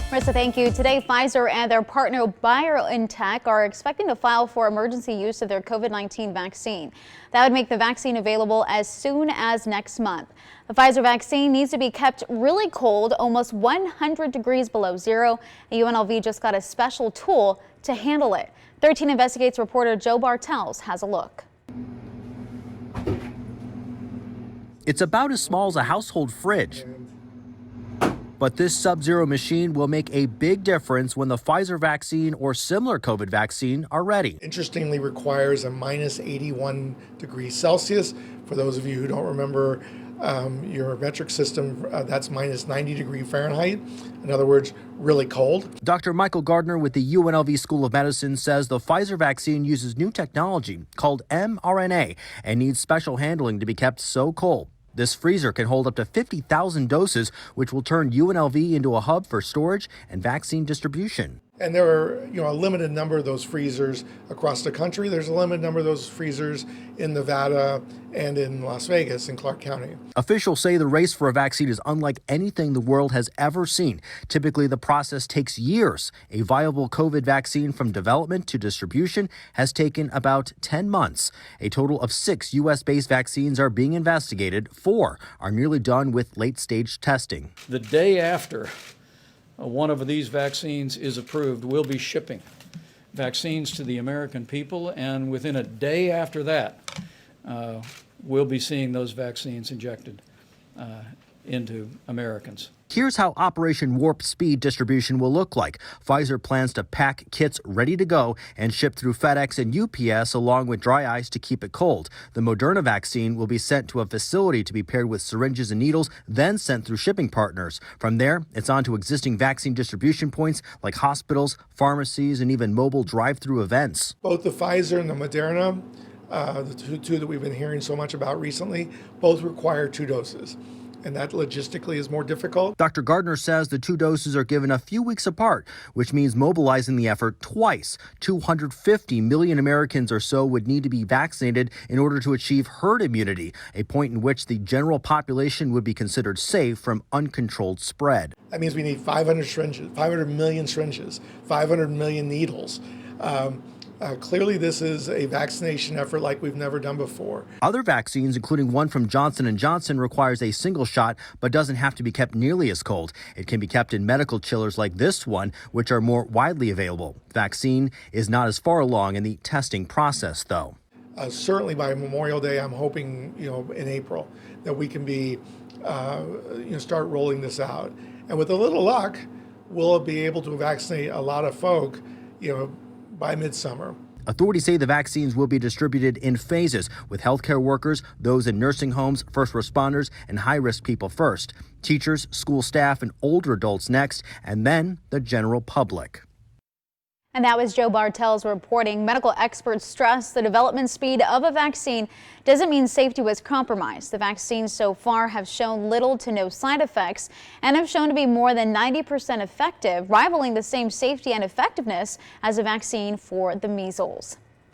Marissa, thank you. Today, Pfizer and their partner BioNTech are expecting to file for emergency use of their COVID-19 vaccine. That would make the vaccine available as soon as next month. The Pfizer vaccine needs to be kept really cold, almost 100 degrees below zero. UNLV just got a special tool to handle it. 13 Investigates reporter Joe Bartels has a look. It's about as small as a household fridge. But this sub-zero machine will make a big difference when the Pfizer vaccine or similar COVID vaccine are ready. Interestingly, requires a minus 81 degrees Celsius. For those of you who don't remember your metric system, that's minus 90 degrees Fahrenheit. In other words, really cold. Dr. Michael Gardner with the UNLV School of Medicine says the Pfizer vaccine uses new technology called mRNA and needs special handling to be kept so cold. This freezer can hold up to 50,000 doses, which will turn UNLV into a hub for storage and vaccine distribution. And there are, a limited number of those freezers across the country. There's a limited number of those freezers in Nevada and in Las Vegas, in Clark County. Officials say the race for a vaccine is unlike anything the world has ever seen. Typically, the process takes years. A viable COVID vaccine from development to distribution has taken about 10 months. A total of 6 U.S.-based vaccines are being investigated. 4 are nearly done with late-stage testing. The day after one of these vaccines is approved, we'll be shipping vaccines to the American people, and within a day after that, we'll be seeing those vaccines injected into Americans. Here's how Operation Warp Speed distribution will look like. Pfizer plans to pack kits ready to go and ship through FedEx and UPS along with dry ice to keep it cold. The Moderna vaccine will be sent to a facility to be paired with syringes and needles, then sent through shipping partners. From there, it's on to existing vaccine distribution points like hospitals, pharmacies, and even mobile drive-through events. Both the Pfizer and the Moderna, the two that we've been hearing so much about recently, both require 2 doses. And that logistically is more difficult. Dr. Gardner says the 2 doses are given a few weeks apart, which means mobilizing the effort twice. 250 million Americans or so would need to be vaccinated in order to achieve herd immunity, a point in which the general population would be considered safe from uncontrolled spread. That means we need 500 million syringes, 500 million needles. Clearly, this is a vaccination effort like we've never done before. Other vaccines, including one from Johnson & Johnson, requires a single shot but doesn't have to be kept nearly as cold. It can be kept in medical chillers like this one, which are more widely available. Vaccine is not as far along in the testing process, though. Certainly by Memorial Day, I'm hoping, in April, that we can be, start rolling this out. And with a little luck, we'll be able to vaccinate a lot of folk, by midsummer. Authorities say the vaccines will be distributed in phases, with healthcare workers, those in nursing homes, first responders, and high-risk people first. Teachers, school staff, and older adults next, and then the general public. And that was Joe Bartels reporting. Medical experts stress the development speed of a vaccine doesn't mean safety was compromised. The vaccines so far have shown little to no side effects and have shown to be more than 90% effective, rivaling the same safety and effectiveness as a vaccine for the measles.